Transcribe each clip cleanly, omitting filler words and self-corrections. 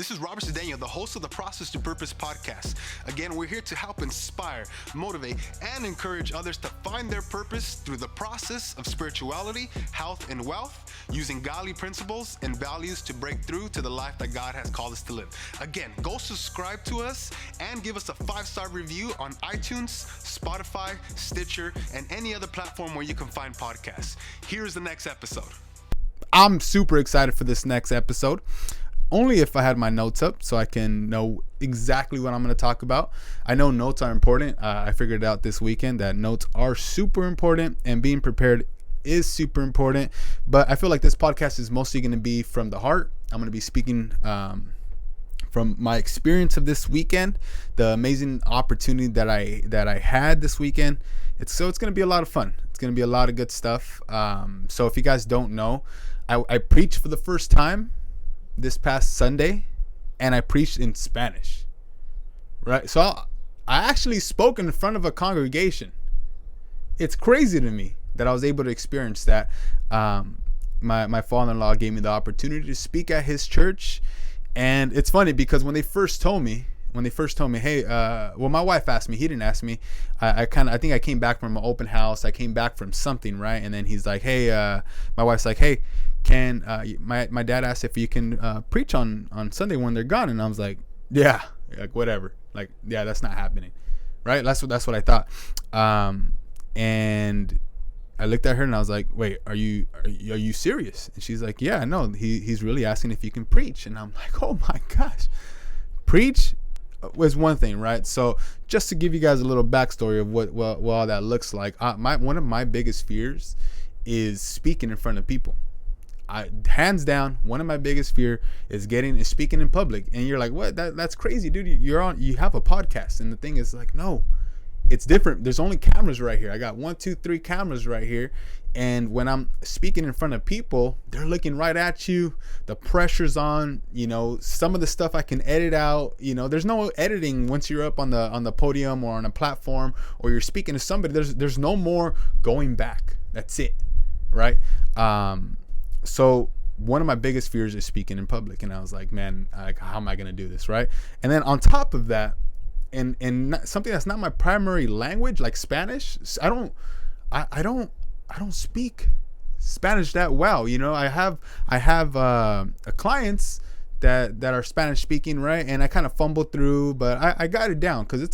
This is Robert Cedeno, the host of the Process to Purpose podcast. Again, we're here to help inspire, motivate, and encourage others to find their purpose through the process of spirituality, health, and wealth, using godly principles and values to break through to the life that God has called us to live. Again, go subscribe to us and give us a 5-star review on iTunes, Spotify, Stitcher, and any other platform where you can find podcasts. Here's the next episode. I'm super excited for this next episode. Only if I had my notes up so I can know exactly what I'm going to talk about. I know notes are important. I figured out this weekend that notes are super important and being prepared is super important. But I feel like this podcast is mostly going to be from the heart. I'm going to be speaking from my experience of this weekend, the amazing opportunity that I had this weekend. It's going to be a lot of fun. It's going to be a lot of good stuff. So if you guys don't know, I preached for the first time this past Sunday, and I preached in Spanish, right? So I actually spoke in front of a congregation. It's crazy to me that I was able to experience that. My father-in-law gave me the opportunity to speak at his church, and it's funny because when they first told me, hey, well, my wife asked me. He didn't ask me. I think I came back from an open house. I came back from something, right? And then he's like, hey, my wife's like, hey, can my dad asked if you can preach on Sunday when they're gone, and I was like, yeah, like whatever, like yeah, that's not happening, right? That's what I thought. And I looked at her and I was like, wait, are you serious? And she's like, yeah, no, he's really asking if you can preach. And I'm like, oh my gosh, preach was one thing, right? So just to give you guys a little backstory of what all that looks like, one of my biggest fears is speaking in front of people. Hands down, one of my biggest fear is speaking in public. And you're like, what? That's crazy, dude. You have a podcast. And the thing is like, no, it's different. There's only cameras right here. I got 1, 2, 3 cameras right here. And when I'm speaking in front of people, they're looking right at you. The pressure's on, some of the stuff I can edit out, there's no editing once you're up on the podium or on a platform or you're speaking to somebody. There's no more going back. That's it. Right. So one of my biggest fears is speaking in public. And I was like, man, how am I going to do this? Right. And then on top of that, and something that's not my primary language, like Spanish, I don't speak Spanish that well. I have clients that are Spanish speaking, right? And I kind of fumbled through, but I got it down because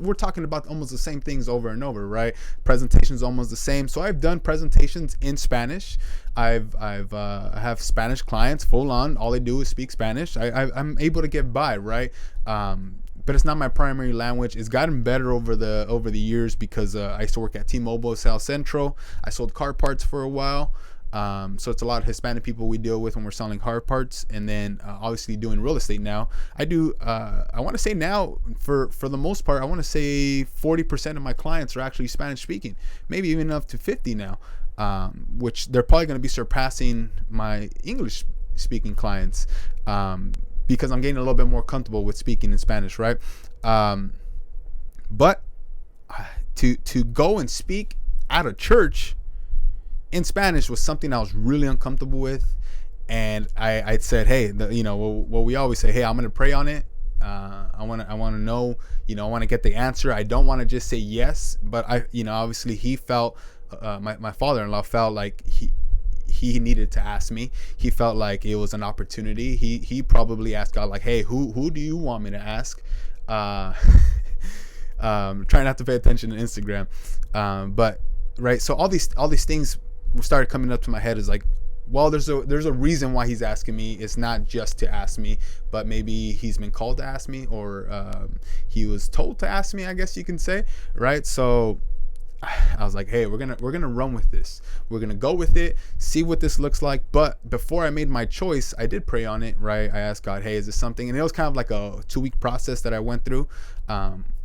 we're talking about almost the same things over and over, right? Presentations almost the same. So I've done presentations in Spanish. I have Spanish clients full on. All they do is speak Spanish. I'm able to get by, right? But it's not my primary language. It's gotten better over the years because I used to work at T-Mobile South Central. I sold car parts for a while. So it's a lot of Hispanic people we deal with when we're selling car parts, and then obviously doing real estate now. I do. I want to say now, for the most part, I want to say 40% of my clients are actually Spanish speaking, maybe even up to 50 now, which they're probably going to be surpassing my English speaking clients. Because I'm getting a little bit more comfortable with speaking in Spanish, right? But to go and speak at a church in Spanish was something I was really uncomfortable with, and I said, hey, what we always say, hey, I'm gonna pray on it. I want to know, I want to get the answer. I don't want to just say yes, but obviously he felt, my father-in-law felt like he needed to ask me. He felt like it was an opportunity. He probably asked God, like, hey, who do you want me to ask? Trying not to pay attention to Instagram. But right. So all these things started coming up to my head is like, well, there's a reason why he's asking me. It's not just to ask me, but maybe he's been called to ask me, or he was told to ask me, I guess you can say, right? So I was like, hey, we're gonna run with this. We're gonna go with it, see what this looks like. But before I made my choice, I did pray on it, right? I asked God, hey, is this something? And it was kind of like a 2-week process that I went through.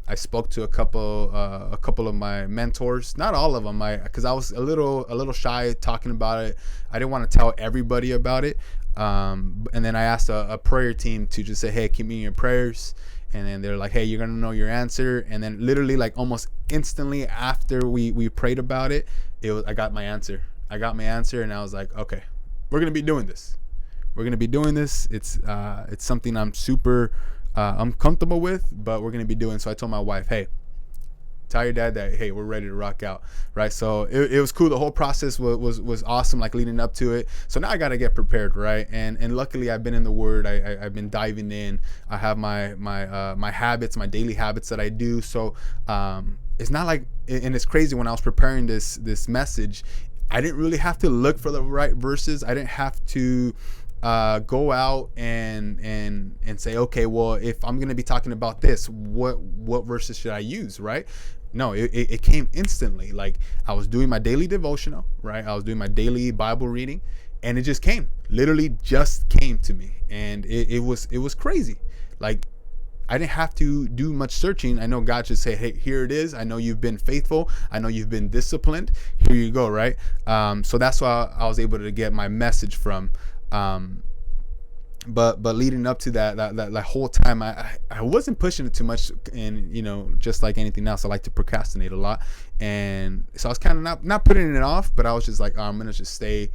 I spoke to a couple of my mentors, not all of them, because I was a little shy talking about it. I didn't want to tell everybody about it. And then I asked a prayer team to just say, hey, keep me in your prayers. And then they're like, hey, you're gonna know your answer. And then literally, like, almost instantly after we prayed about it, I got my answer. And I was like, okay, we're gonna be doing this. we're gonna be doing this. It's something I'm super I'm comfortable with, but we're gonna be doing. So I told my wife, hey, tell your dad that, hey, we're ready to rock out, right? So it was cool. The whole process was awesome, like leading up to it. So now I got to get prepared, right? And luckily I've been in the Word. I've been diving in. I have my habits, my daily habits that I do. So it's not like, and it's crazy, when I was preparing this message, I didn't really have to look for the right verses. I didn't have to go out and say, okay, well, if I'm going to be talking about this, what verses should I use, right? No, it came instantly. Like, I was doing my daily devotional, right? I was doing my daily Bible reading, and it just came, literally just came to me. And it was crazy. Like, I didn't have to do much searching. I know God just say, hey, here it is. I know you've been faithful. I know you've been disciplined. Here you go, right? So that's why I was able to get my message from. But leading up to that whole time, I wasn't pushing it too much, and just like anything else, I like to procrastinate a lot, and so I was kind of not putting it off, but I was just like, I'm gonna just stay,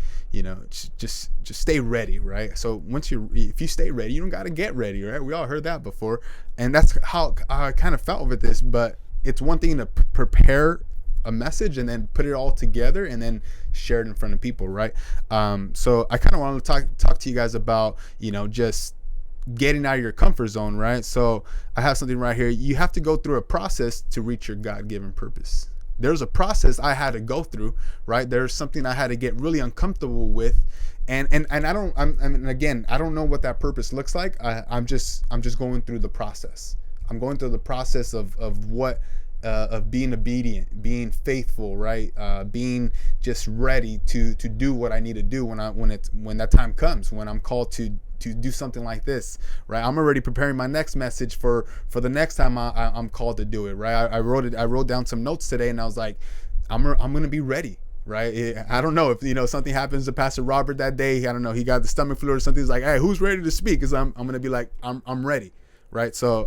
just stay ready, right? So if you stay ready, you don't gotta get ready, right? We all heard that before, and that's how I kind of felt with this. But it's one thing to prepare a message and then put it all together and then share it in front of people, right? So I kind of want to talk to you guys about, just getting out of your comfort zone, right? So I have something right here. You have to go through a process to reach your God-given purpose. There's a process I had to go through, right? There's something I had to get really uncomfortable with, and I don't know what that purpose looks like. I'm just going through the process. I'm going through the process of what. Of being obedient, being faithful, right? Being just ready to do what I need to do when that time comes, when I'm called to do something like this, right? I'm already preparing my next message for the next time I'm called to do it, right? I wrote down some notes today, and I was like, I'm gonna be ready, right? I don't know if something happens to Pastor Robert that day. I don't know, he got the stomach flu or something. He's like, hey, who's ready to speak? Because I'm gonna be like, I'm ready. Right. So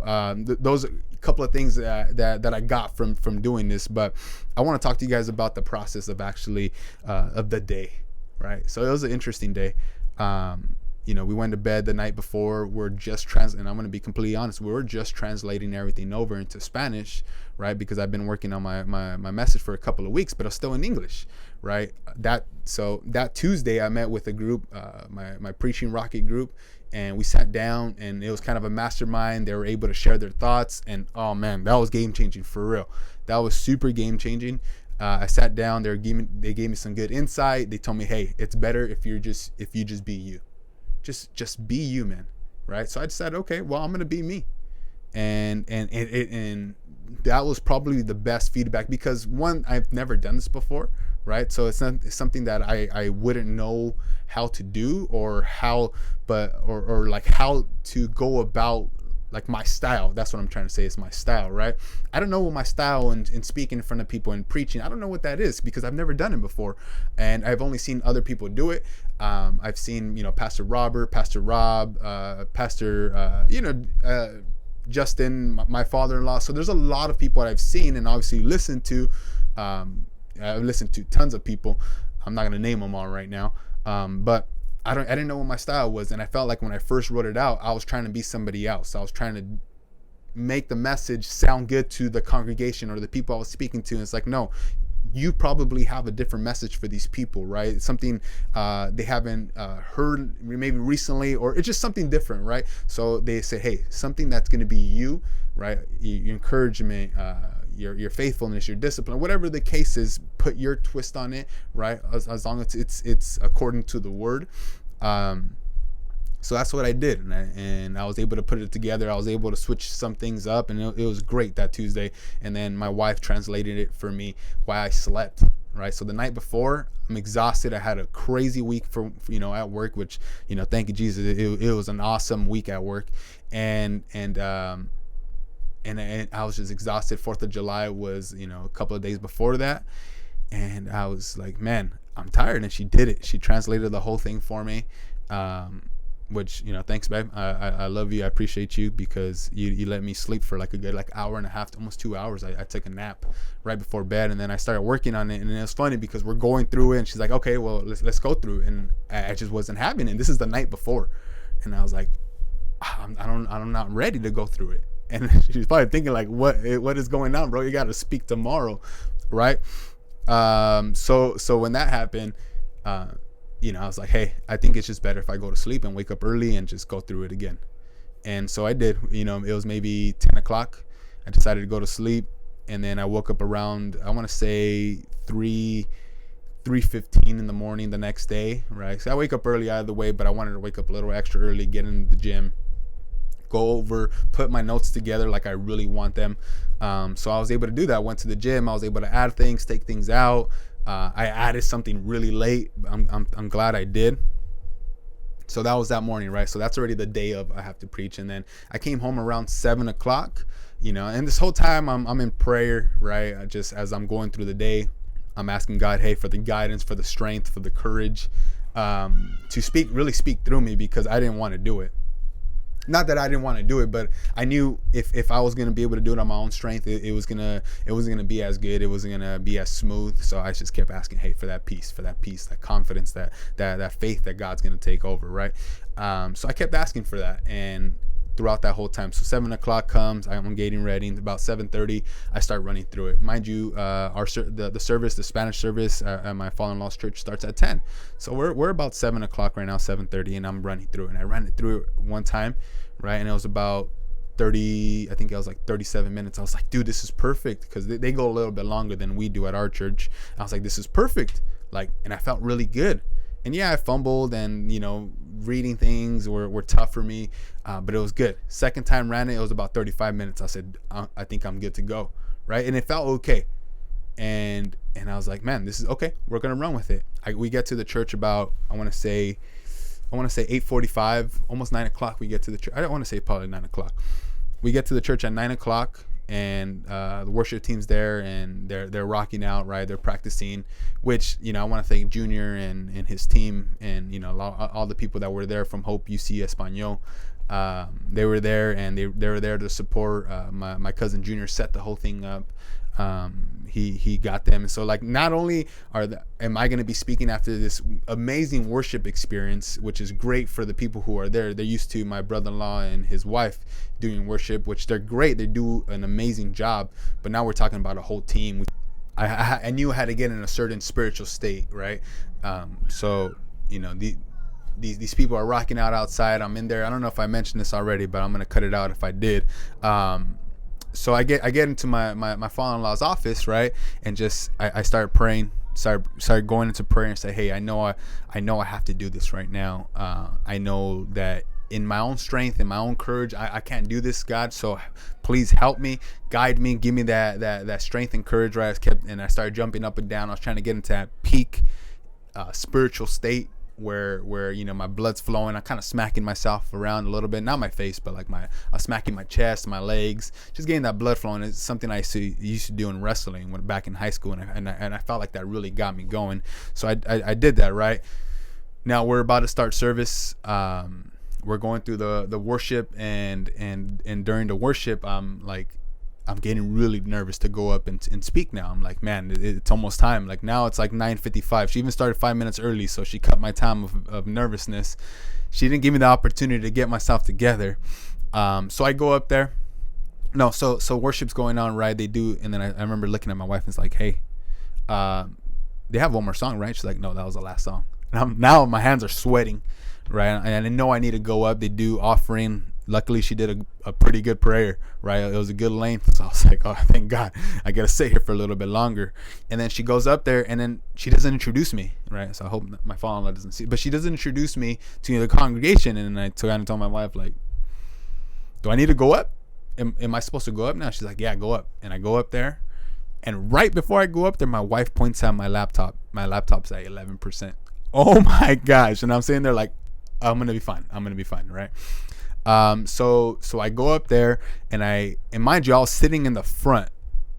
those are a couple of things that I got from doing this. But I want to talk to you guys about the process of actually of the day. Right. So it was an interesting day. We went to bed the night before. And I'm going to be completely honest. We were just translating everything over into Spanish. Right. Because I've been working on my message for a couple of weeks, but it's still in English. Right. That Tuesday I met with a group, my Preaching Rocket group. And we sat down, and it was kind of a mastermind. They were able to share their thoughts, and oh man, that was game changing for real. That was super game changing. I sat down. They gave me some good insight. They told me, hey, it's better if you just be you, just be you, man. Right? So I decided, okay, well, I'm gonna be me, and that was probably the best feedback, because one, I've never done this before. Right. So it's something that I wouldn't know how to do or how to go about, like my style. That's what I'm trying to say, is my style. Right. I don't know what my style in speaking in front of people and preaching. I don't know what that is, because I've never done it before. And I've only seen other people do it. I've seen, Pastor Robert, Pastor Rob, Pastor, Justin, my father-in-law. So there's a lot of people that I've seen and obviously listened to. I've listened to tons of people. I'm not going to name them all right now. But I didn't know what my style was. And I felt like when I first wrote it out, I was trying to be somebody else. I was trying to make the message sound good to the congregation or the people I was speaking to. And it's like, no, you probably have a different message for these people, right? It's something they haven't heard maybe recently, or it's just something different, right? So they say, hey, something that's going to be you, right? Your encouragement, your faithfulness, your discipline, whatever the case is, put your twist on it, right? As long as it's according to the word. So that's what I did, and I was able to put it together. I was able to switch some things up, and it was great that Tuesday. And then my wife translated it for me while I slept, right? So the night before, I'm exhausted. I had a crazy week at work, which, thank you, Jesus. It was an awesome week at work, and I was just exhausted. 4th of July was, a couple of days before that, and I was like, man, I'm tired. And she did it. She translated the whole thing for me. which, thanks, babe. I love you. I appreciate you, because you let me sleep for like a good hour and a half, almost 2 hours. I took a nap right before bed, and then I started working on it. And it was funny because we're going through it, and she's like, okay, well, let's go through it. And I just wasn't having it. This is the night before, and I was like, I'm not ready to go through it. And she's probably thinking like, what is going on, bro? You got to speak tomorrow, right? So when that happened, I was like, hey, I think it's just better if I go to sleep and wake up early and just go through it again. And so I did. It was maybe 10 o'clock. I decided to go to sleep, and then I woke up around, I want to say 3:15 in the morning the next day, right? So I wake up early either way, but I wanted to wake up a little extra early, get in the gym, go over, put my notes together like I really want them. So I was able to do that. I went to the gym. I was able to add things, take things out. I added something really late. I'm glad I did. So that was that morning, right? So that's already the day of I have to preach. And then I came home around 7 o'clock, and this whole time I'm in prayer, right? Just as I'm going through the day, I'm asking God, hey, for the guidance, for the strength, for the courage, to really speak through me, because I didn't want to do it. Not that I didn't want to do it, but I knew if I was gonna be able to do it on my own strength, it wasn't gonna be as good. It wasn't gonna be as smooth. So I just kept asking, hey, for that peace, that confidence, that faith that God's gonna take over, right? So I kept asking for that, and throughout that whole time. So 7 o'clock comes, I'm getting ready, and about 7:30 I start running through it. Mind you, the service, the Spanish service at my father-in-law's church starts at 10. So we're about 7 o'clock right now, 7:30, and I'm running through it. And I ran it through it one time, right? And it was about 37 minutes. I was like, dude, this is perfect, because they go a little bit longer than we do at our church. I was like, this is perfect. And I felt really good. And yeah, I fumbled, and reading things were tough for me, but it was good. Second time ran it was about 35 minutes. I said, I think I'm good to go, right? And it felt okay. And I was like, man, this is okay. We're gonna run with it. We get to the church about, I want to say 8:45, almost 9 o'clock. We get to the church. I don't want to say probably 9 o'clock. We get to the church at 9 o'clock. And the worship team's there, and they're rocking out, right? They're practicing, which I want to thank Junior and his team, and all the people that were there from Hope UC Espanol. They were there, and they were there to support. My cousin Junior set the whole thing up. He got them. And so not only am I going to be speaking after this amazing worship experience, which is great for the people who are there. They're used to my brother-in-law and his wife doing worship, which they're great. They do an amazing job. But now we're talking about a whole team. I knew I had to get in a certain spiritual state, right? So these people are rocking out outside. I'm in there. I don't know if I mentioned this already, but I'm going to cut it out if I did. So I get into my father-in-law's office, right, and just I started praying, started going into prayer, and say, hey, I know I have to do this right now. I know that in my own strength, in my own courage, I can't do this, God. So please help me, guide me, give me that strength and courage, right? I started jumping up and down. I was trying to get into that peak spiritual state where my blood's flowing. I'm kind of smacking myself around a little bit, not my face, but I was smacking my chest, my legs, just getting that blood flowing. It's something I used to do in wrestling when back in high school, and I felt like that really got me going. So I did that, right? Now we're about to start service. We're going through the worship, and during the worship, I'm getting really nervous to go up and speak now. I'm like, man, it's almost time. Now it's 9:55. She even started 5 minutes early, so she cut my time of nervousness. She didn't give me the opportunity to get myself together. So I go up there. No, so worship's going on, right? They do, and then I remember looking at my wife and it's like, hey, they have one more song, right? She's like, no, that was the last song. And now my hands are sweating, right? And I know I need to go up. They do offering. Luckily, she did a pretty good prayer, right? It was a good length. So I was like, oh, thank God. I got to sit here for a little bit longer. And then she goes up there, and then she doesn't introduce me, right? So I hope my father-in-law doesn't see it. But she doesn't introduce me to the congregation. And I told my wife, do I need to go up? Am I supposed to go up now? She's like, yeah, go up. And I go up there. And right before I go up there, my wife points out my laptop. My laptop's at 11%. Oh, my gosh. And I'm sitting there I'm going to be fine. I'm going to be fine, right? So I go up there, and mind you, I was sitting in the front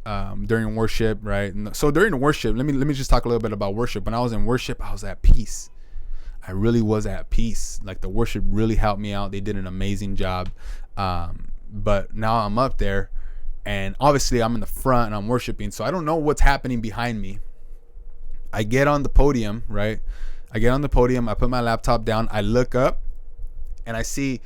during worship, right? So during the worship, let me just talk a little bit about worship. When I was in worship, I was at peace. I really was at peace. Like the worship really helped me out. They did an amazing job. But now I'm up there, and obviously I'm in the front and I'm worshiping, so I don't know what's happening behind me. I get on the podium, right? I get on the podium, I put my laptop down, I look up, and I see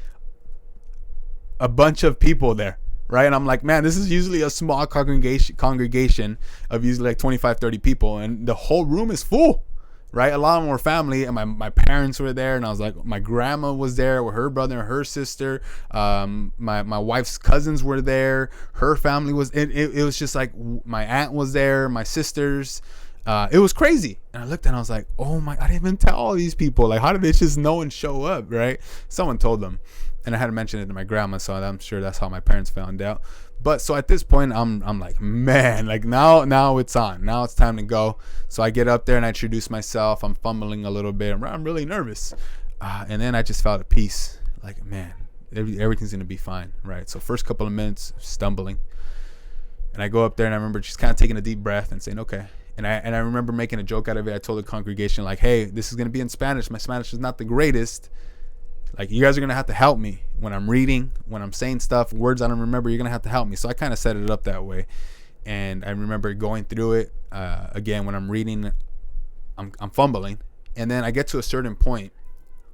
a bunch of people there, right? And I'm like, man, this is usually a small congregation of usually like 25, 30 people, and the whole room is full, right? A lot of them were family, and my parents were there, and I was like, my grandma was there with her brother and her sister. My wife's cousins were there. Her family was. It was just like my aunt was there, my sisters. It was crazy. And I looked and I was like, oh my, I didn't even tell all these people. Like, how did they just know and show up, right? Someone told them. And I had to mention it to my grandma, so I'm sure that's how my parents found out. But so at this point, I'm like, man, like now it's on. Now it's time to go. So I get up there and I introduce myself. I'm fumbling a little bit. I'm really nervous. And then I just felt at peace. Like, man, everything's going to be fine, right? So first couple of minutes, stumbling. And I go up there and I remember just kind of taking a deep breath and saying, okay. And I remember making a joke out of it. I told the congregation, like, hey, this is going to be in Spanish. My Spanish is not the greatest. Like, you guys are going to have to help me when I'm reading, when I'm saying stuff, words I don't remember, you're going to have to help me. So I kind of set it up that way. And I remember going through it. Again, when I'm reading, I'm fumbling. And then I get to a certain point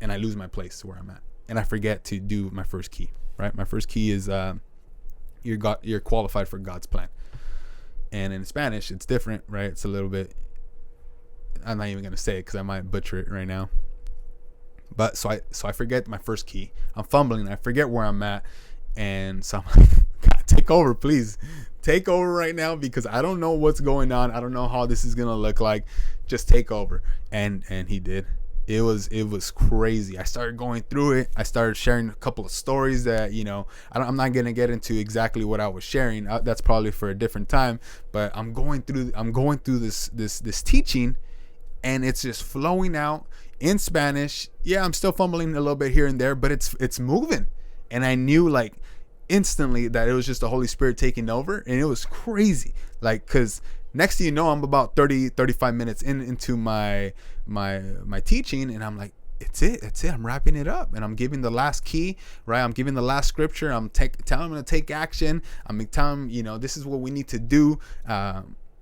and I lose my place where I'm at. And I forget to do my first key, right? My first key is you're qualified for God's plan. And in Spanish, it's different, right? It's a little bit, I'm not even going to say it because I might butcher it right now. But so I forget my first key. I'm fumbling. I forget where I'm at. And so I'm like, God, take over, please. Take over right now because I don't know what's going on. I don't know how this is going to look like. Just take over. And he did. It was crazy. I started going through it. I started sharing a couple of stories that, you know, I'm not going to get into exactly what I was sharing. That's probably for a different time. But I'm going through this teaching, and it's just flowing out in Spanish. Yeah, I'm still fumbling a little bit here and there, but it's moving. And I knew like instantly that it was just the Holy Spirit taking over, and it was crazy. Like, cause next thing you know, I'm about 35 minutes into my teaching, and I'm like, that's it. I'm wrapping it up, and I'm giving the last key, right? I'm giving the last scripture. I'm telling them to take action. I'm telling them, you know, this is what we need to do.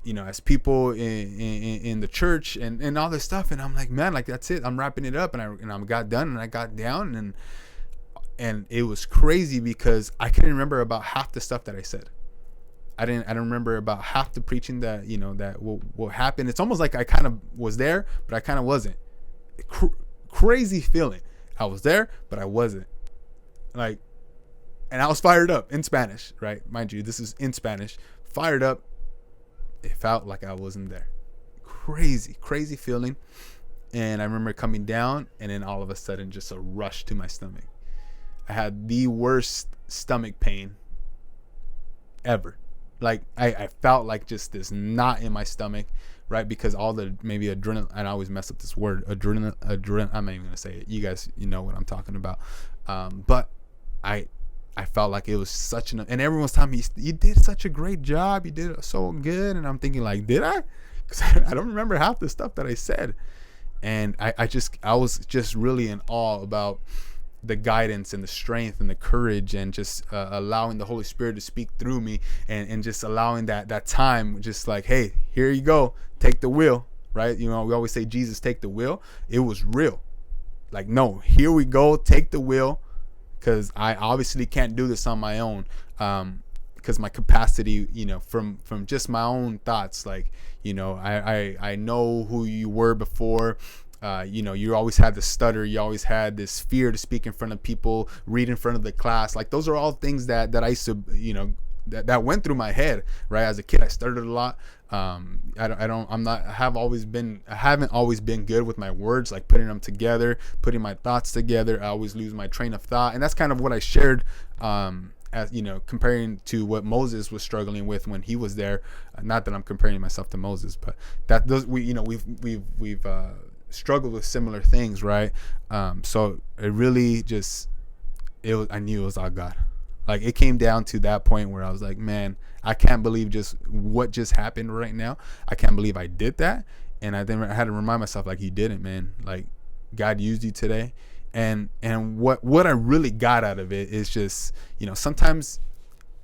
You know, as people in the church and all this stuff. And I'm like, man, like, that's it. I'm wrapping it up. And I got done, and I got down, and it was crazy because I couldn't remember about half the stuff that I said. I don't remember about half the preaching that, you know, that will happen. It's almost like I kind of was there, but I kind of wasn't. Crazy feeling. I was there, but I wasn't. Like, and I was fired up in Spanish, right? Mind you, this is in Spanish. Fired up. It felt like I wasn't there. Crazy feeling. And I remember coming down, and then all of a sudden just a rush to my stomach. I had the worst stomach pain ever. Like, I felt like just this knot in my stomach, right? Because all the maybe adrenaline, and I always mess up this word, adrenaline, I'm not even going to say it. You guys, you know what I'm talking about. But I felt like it was such and everyone's telling me, you did such a great job. You did so good. And I'm thinking, like, did I? Because I don't remember half the stuff that I said. And I was just really in awe about the guidance and the strength and the courage, and just allowing the Holy Spirit to speak through me, and just allowing that time, just like, hey, here you go. Take the wheel, right? You know, we always say, Jesus, take the wheel. It was real. Like, no, here we go. Take the wheel. Because I obviously can't do this on my own, because my capacity, you know, from just my own thoughts, like, you know, I know who you were before. You know, you always had the stutter. You always had this fear to speak in front of people, read in front of the class. Like, those are all things that I used to, you know, that went through my head, right? As a kid, I stuttered a lot. I haven't always been good with my words, like putting them together, putting my thoughts together. I always lose my train of thought. And that's kind of what I shared, as, you know, comparing to what Moses was struggling with when he was there. Not that I'm comparing myself to Moses, but we've struggled with similar things, right? So it really I knew it was all God. Like, it came down to that point where I was like, man, I can't believe just what just happened right now. I can't believe I did that. And I had to remind myself, like, you didn't, man. Like, God used you today. And what I really got out of it is just, sometimes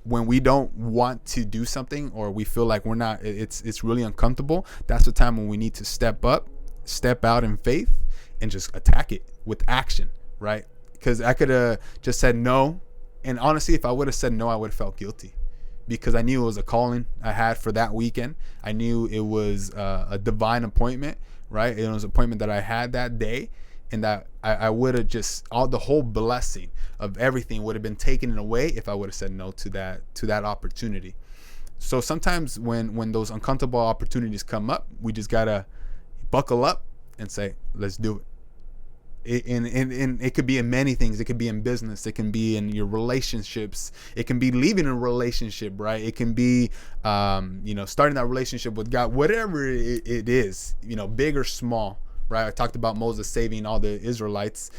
when we don't want to do something, or we feel like we're not, it's really uncomfortable, that's the time when we need to step out in faith and just attack it with action, right? Because I could have just said no. And honestly, if I would have said no, I would have felt guilty, because I knew it was a calling I had for that weekend. I knew it was a divine appointment, right? It was an appointment that I had that day, and that I would have the whole blessing of everything would have been taken away if I would have said no to that opportunity. So sometimes when those uncomfortable opportunities come up, we just gotta buckle up and say, let's do it. And it could be in many things. It could be in business. It can be in your relationships. It can be leaving a relationship, right? It can be, starting that relationship with God, whatever it is, big or small, right? I talked about Moses saving all the Israelites,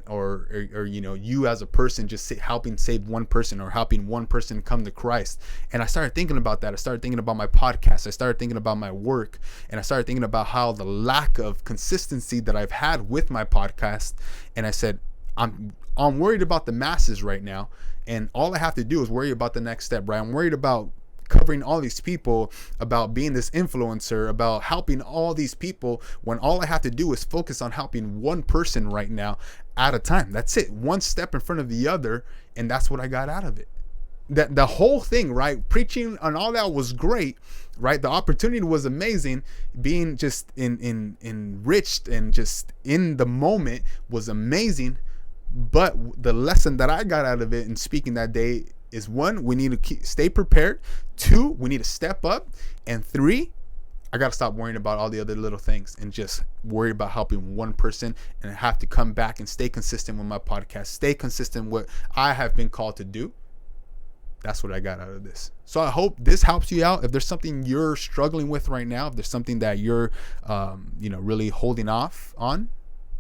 or you as a person just helping save one person, or helping one person come to Christ. And I started thinking about that. I started thinking about my podcast. I started thinking about my work, and I started thinking about how the lack of consistency that I've had with my podcast. And I said, I'm worried about the masses right now, and all I have to do is worry about the next step, right? I'm worried about covering all these people, about being this influencer, about helping all these people, when all I have to do is focus on helping one person right now at a time. That's it. One step in front of the other. And that's what I got out of it. That the whole thing, right? Preaching and all that was great, right? The opportunity was amazing. Being just enriched and just in the moment was amazing. But the lesson that I got out of it in speaking that day is, 1, we need to stay prepared. 2, we need to step up. And 3, I got to stop worrying about all the other little things and just worry about helping one person, and have to come back and stay consistent with my podcast, stay consistent with what I have been called to do. That's what I got out of this. So I hope this helps you out. If there's something you're struggling with right now, if there's something that you're, really holding off on,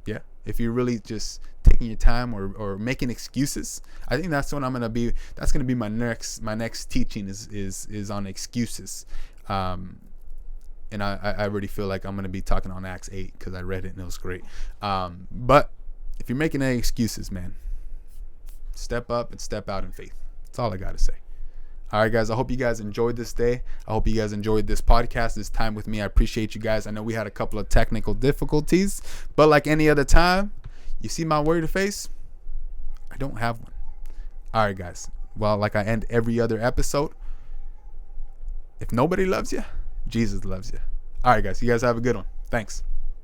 yeah. If you're really just taking your time or making excuses, I think that's what that's going to be my next teaching is on excuses. And I already feel like I'm going to be talking on Acts 8 because I read it and it was great. But if you're making any excuses, man, step up and step out in faith. That's all I got to say. All right, guys, I hope you guys enjoyed this day. I hope you guys enjoyed this podcast, this time with me. I appreciate you guys. I know we had a couple of technical difficulties, but like any other time, you see my worried face? I don't have one. All right, guys. Well, like I end every other episode, if nobody loves you, Jesus loves you. All right, guys. You guys have a good one. Thanks.